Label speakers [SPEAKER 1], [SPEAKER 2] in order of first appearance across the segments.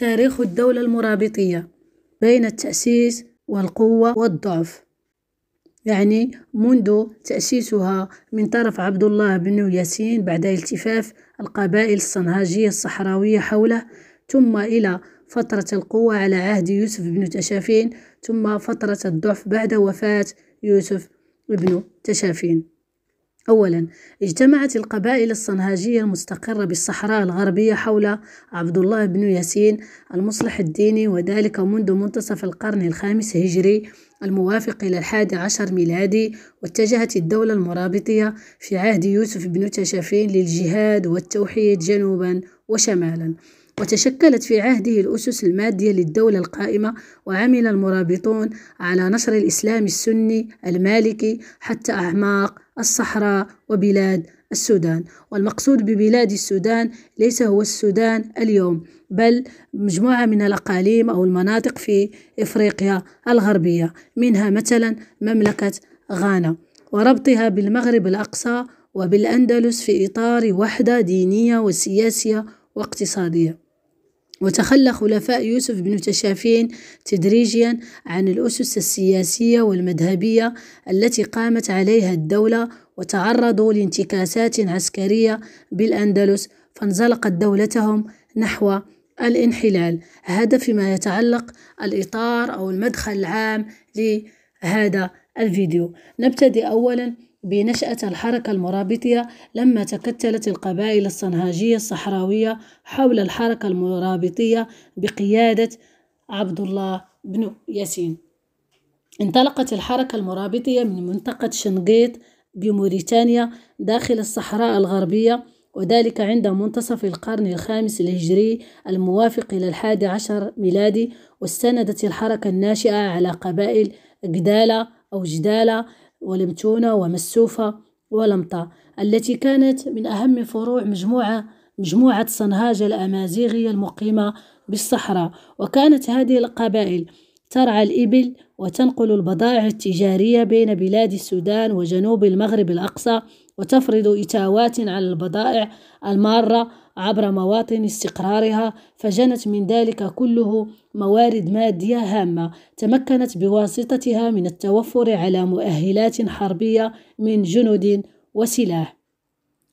[SPEAKER 1] تاريخ الدولة المرابطية بين التأسيس والقوة والضعف. يعني منذ تأسيسها من طرف عبد الله بن ياسين بعد التفاف القبائل الصنهاجية الصحراوية حوله، ثم إلى فترة القوة على عهد يوسف بن تشافين، ثم فترة الضعف بعد وفاة يوسف بن تشافين. أولا، اجتمعت القبائل الصنهاجية المستقرة بالصحراء الغربية حول عبد الله بن ياسين المصلح الديني، وذلك منذ منتصف القرن الخامس هجري الموافق إلى 11 ميلادي. واتجهت الدولة المرابطية في عهد يوسف بن تشافين للجهاد والتوحيد جنوبا وشمالا، وتشكلت في عهده الأسس المادية للدولة القائمة. وعمل المرابطون على نشر الإسلام السني المالكي حتى أعماق الصحراء وبلاد السودان. والمقصود ببلاد السودان ليس هو السودان اليوم، بل مجموعة من الأقاليم أو المناطق في إفريقيا الغربية، منها مثلا مملكة غانا، وربطها بالمغرب الأقصى وبالأندلس في إطار وحدة دينية وسياسية واقتصادية. وتخلى خلفاء يوسف بن تشافين تدريجيا عن الأسس السياسية والمذهبية التي قامت عليها الدولة، وتعرضوا لانتكاسات عسكرية بالأندلس، فانزلقت دولتهم نحو الانحلال. هذا فيما يتعلق الإطار أو المدخل العام لهذا الفيديو. نبتدئ أولا بنشأة الحركة المرابطية لما تكتلت القبائل الصنهاجية الصحراوية حول الحركة المرابطية بقيادة عبد الله بن ياسين. انطلقت الحركة المرابطية من منطقة شنقيط بموريتانيا داخل الصحراء الغربية، وذلك عند منتصف القرن الخامس الهجري الموافق إلى 11 ميلادي. واستندت الحركة الناشئة على قبائل جدالة أو جدالة ولمتونة ومسوفة ولمطة، التي كانت من أهم فروع مجموعة صنهاج الأمازيغية المقيمة بالصحراء. وكانت هذه القبائل ترعى الإبل وتنقل البضائع التجارية بين بلاد السودان وجنوب المغرب الأقصى، وتفرض إتاوات على البضائع المارة عبر مواطن استقرارها، فجنت من ذلك كله موارد مادية هامة تمكنت بواسطتها من التوفر على مؤهلات حربية من جنود وسلاح.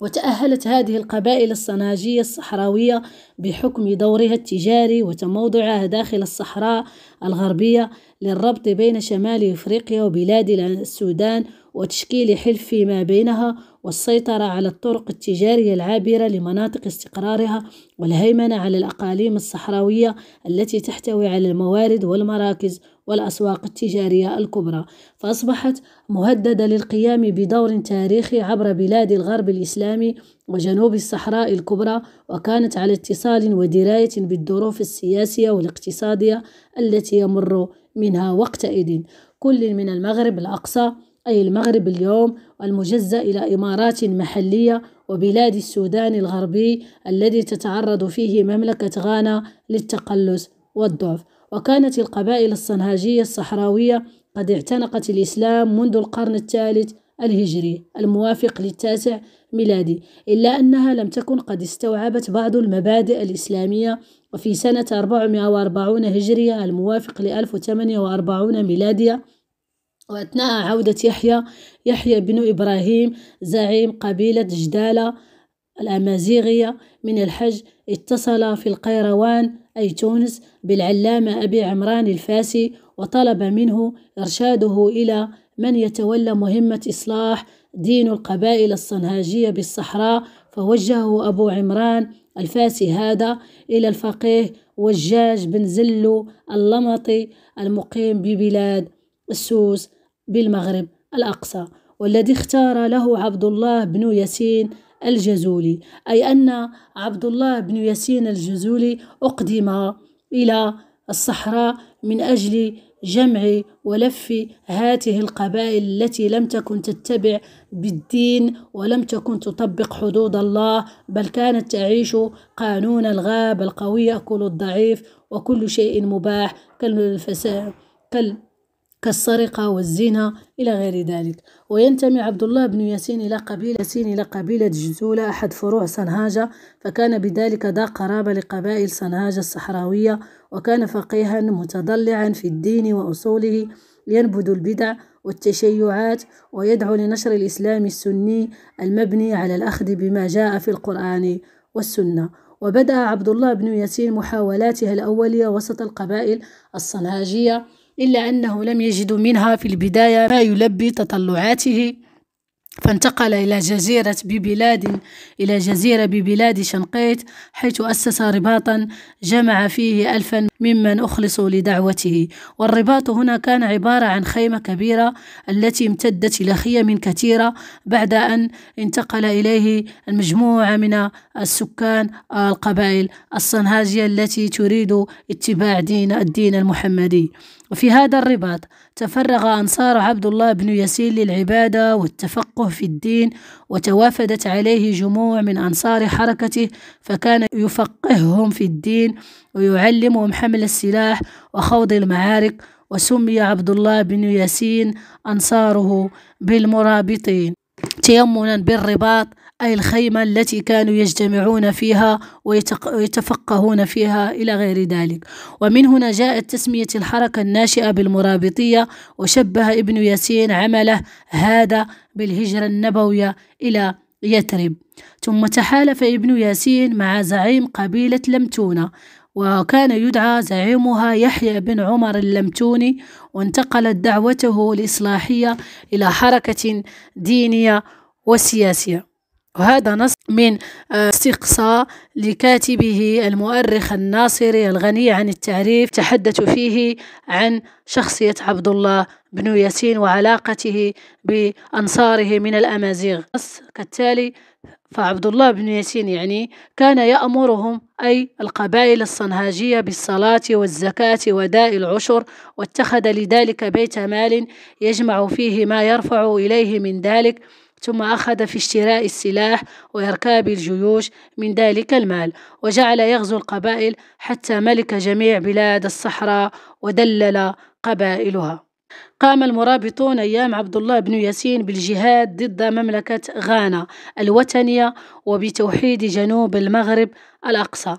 [SPEAKER 1] وتأهلت هذه القبائل الصنهاجية الصحراوية بحكم دورها التجاري وتموضعها داخل الصحراء الغربية للربط بين شمال إفريقيا وبلاد السودان، وتشكيل حلف فيما بينها، والسيطرة على الطرق التجارية العابرة لمناطق استقرارها، والهيمنة على الأقاليم الصحراوية التي تحتوي على الموارد والمراكز والأسواق التجارية الكبرى. فأصبحت مهددة للقيام بدور تاريخي عبر بلاد الغرب الإسلامي وجنوب الصحراء الكبرى، وكانت على اتصال ودراية بالظروف السياسية والاقتصادية التي يمر منها وقتئذ كل من المغرب الأقصى أي المغرب اليوم المجزأ إلى إمارات محلية، وبلاد السودان الغربي الذي تتعرض فيه مملكة غانا للتقلص والضعف. وكانت القبائل الصنهاجية الصحراوية قد اعتنقت الإسلام منذ القرن الثالث الهجري الموافق للتاسع ميلادي، إلا أنها لم تكن قد استوعبت بعض المبادئ الإسلامية. وفي سنة 440 هجرية الموافق ل 1048 ميلادية، وأثناء عودة يحيى بن إبراهيم زعيم قبيلة جدالة الأمازيغية من الحج، اتصل في القيروان أي تونس بالعلامة أبي عمران الفاسي، وطلب منه إرشاده إلى من يتولى مهمة إصلاح دين القبائل الصنهاجية بالصحراء. فوجهه أبو عمران الفاسي هذا إلى الفقيه وجاج بن زلو اللمطي المقيم ببلاد السوس بالمغرب الأقصى، والذي اختار له عبد الله بن ياسين الجزولي، أي أن عبد الله بن ياسين الجزولي أقدم إلى الصحراء من أجل جمع ولف هذه القبائل التي لم تكن تتبع بالدين ولم تكن تطبق حدود الله، بل كانت تعيش قانون الغاب القوي يأكل الضعيف، وكل شيء مباح كالسرقة والزنا إلى غير ذلك. وينتمي عبد الله بن ياسين إلى قبيلة جزولة أحد فروع صنهاجة، فكان بذلك ذا قرابة لقبائل صنهاجة الصحراوية، وكان فقيها متضلعا في الدين وأصوله، ينبذ البدع والتشيعات ويدعو لنشر الإسلام السني المبني على الأخذ بما جاء في القرآن والسنة. وبدأ عبد الله بن ياسين محاولاته الأولية وسط القبائل الصنهاجية، إلا أنه لم يجد منها في البداية ما يلبي تطلعاته، فانتقل إلى جزيرة ببلاد شنقيط، حيث أسس رباطا جمع فيه 1000 ممن أخلصوا لدعوته. والرباط هنا كان عبارة عن خيمة كبيرة التي امتدت إلى خيم كثيرة، بعد أن انتقل إليه المجموعة من السكان القبائل الصنهاجية التي تريد اتباع الدين المحمدي. وفي هذا الرباط تفرغ أنصار عبد الله بن ياسين للعبادة والتفقه في الدين، وتوافدت عليه جموع من أنصار حركته، فكان يفقههم في الدين ويعلمهم حمل السلاح وخوض المعارك. وسمي عبد الله بن ياسين أنصاره بالمرابطين، تيمنا بالرباط، أي الخيمة التي كانوا يجتمعون فيها ويتفقهون فيها إلى غير ذلك. ومن هنا جاءت تسمية الحركة الناشئة بالمرابطية، وشبه ابن ياسين عمله هذا بالهجرة النبوية إلى يثرب. ثم تحالف ابن ياسين مع زعيم قبيلة لمتونة، وكان يدعى زعيمها يحيى بن عمر اللمتوني، وانتقلت دعوته الإصلاحية إلى حركة دينية وسياسية. وهذا نص من استقصاء لكاتبه المؤرخ الناصري الغني عن التعريف، تحدث فيه عن شخصية عبد الله بن ياسين وعلاقته بأنصاره من الأمازيغ كالتالي. فعبد الله بن ياسين كان يأمرهم، أي القبائل الصنهاجية، بالصلاة والزكاة وداء العشر، واتخذ لذلك بيت مال يجمع فيه ما يرفع إليه من ذلك، ثم أخذ في اشتراء السلاح وإركاب الجيوش من ذلك المال، وجعل يغزو القبائل حتى ملك جميع بلاد الصحراء ودلل قبائلها. قام المرابطون أيام عبد الله بن ياسين بالجهاد ضد مملكة غانا الوثنية وبتوحيد جنوب المغرب الأقصى.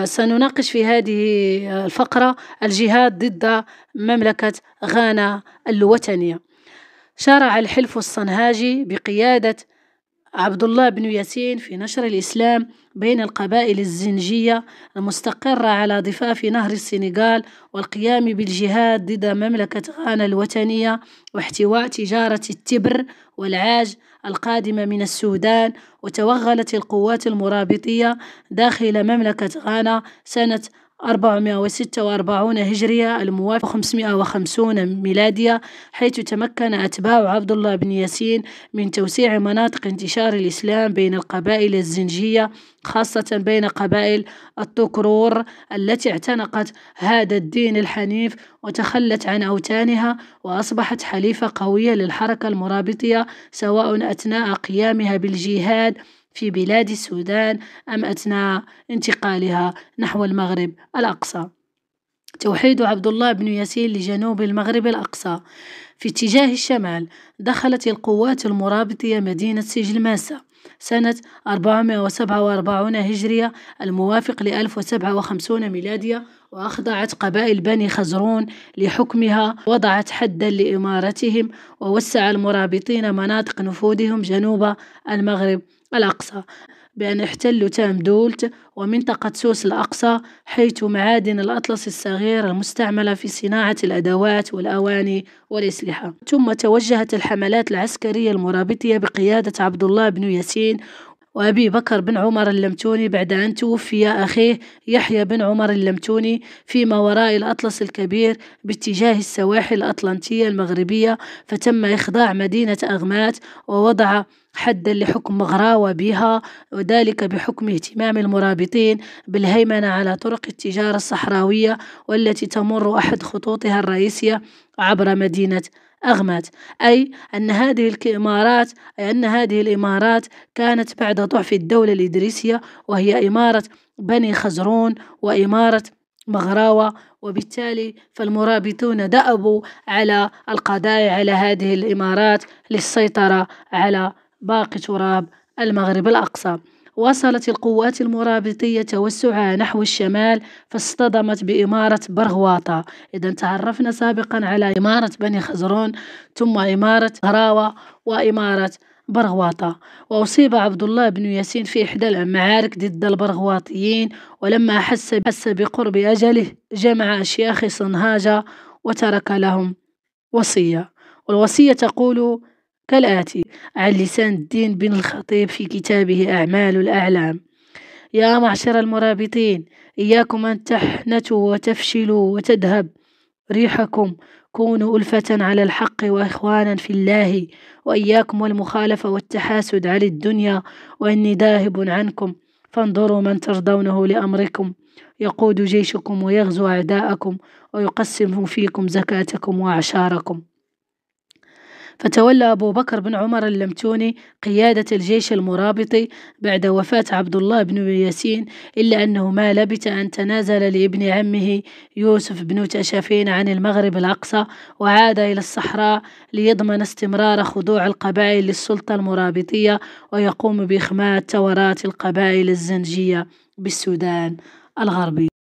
[SPEAKER 1] سنناقش في هذه الفقرة الجهاد ضد مملكة غانا الوثنية. شرع الحلف الصنهاجي بقيادة عبد الله بن ياسين في نشر الإسلام بين القبائل الزنجية المستقرة على ضفاف نهر السنغال، والقيام بالجهاد ضد مملكة غانا الوثنية، واحتواء تجارة التبر والعاج القادمة من السودان. وتوغلت القوات المرابطية داخل مملكة غانا سنة 446 هجرية الموافق 550 ميلادية، حيث تمكن أتباع عبد الله بن ياسين من توسيع مناطق انتشار الإسلام بين القبائل الزنجية، خاصة بين قبائل الطكرور التي اعتنقت هذا الدين الحنيف وتخلت عن أوتانها، وأصبحت حليفة قوية للحركة المرابطية، سواء أثناء قيامها بالجهاد في بلاد السودان أم أثناء انتقالها نحو المغرب الأقصى. توحيد عبد الله بن ياسين لجنوب المغرب الأقصى. في اتجاه الشمال دخلت القوات المرابطية مدينة سجلماسة سنة 447 هجرية الموافق 1057 ميلادية، وأخضعت قبائل بني خزرون لحكمها، وضعت حدا لإمارتهم، ووسع المرابطين مناطق نفوذهم جنوب المغرب الأقصى بأن احتلوا تام دولت ومنطقة سوس الأقصى، حيث معادن الأطلس الصغير المستعملة في صناعة الأدوات والأواني والأسلحة. ثم توجهت الحملات العسكرية المرابطية بقيادة عبد الله بن ياسين وأبي بكر بن عمر اللمتوني بعد أن توفي أخيه يحيى بن عمر اللمتوني فيما وراء الأطلس الكبير باتجاه السواحل الأطلنطية المغربية، فتم إخضاع مدينة أغمات ووضع حدا لحكم مغراوة بها، وذلك بحكم اهتمام المرابطين بالهيمنة على طرق التجارة الصحراوية والتي تمر أحد خطوطها الرئيسية عبر مدينة أغمات. أي أن هذه الإمارات كانت بعد ضعف الدولة الإدريسية، وهي إمارة بني خزرون وإمارة مغراوة، وبالتالي فالمرابطون دأبوا على القضاء على هذه الإمارات للسيطرة على باقي تراب المغرب الأقصى. واصلت القوات المرابطية توسعها نحو الشمال، فاصطدمت بإمارة برغواطة. إذا تعرفنا سابقا على إمارة بني خزرون، ثم إمارة مغراوة، وإمارة برغواطة. وأصيب عبد الله بن ياسين في إحدى المعارك ضد البرغواطيين، ولما حس بقرب أجله جمع أشياخ صنهاجة وترك لهم وصية. والوصية تقول كالآتي عن لسان الدين بن الخطيب في كتابه أعمال الأعلام: يا معشر المرابطين، إياكم أن تحنتوا وتفشلوا وتذهب ريحكم، كونوا ألفة على الحق وإخوانا في الله، وإياكم والمخالفة والتحاسد على الدنيا، وإني ذاهب عنكم، فانظروا من ترضونه لأمركم، يقود جيشكم ويغزو أعداءكم، ويقسم فيكم زكاتكم وأعشاركم. فتولى أبو بكر بن عمر اللمتوني قيادة الجيش المرابطي بعد وفاة عبد الله بن ياسين، إلا أنه ما لبث أن تنازل لابن عمه يوسف بن تشافين عن المغرب الأقصى، وعاد إلى الصحراء ليضمن استمرار خضوع القبائل للسلطة المرابطية، ويقوم بإخماد ثورات القبائل الزنجية بالسودان الغربي.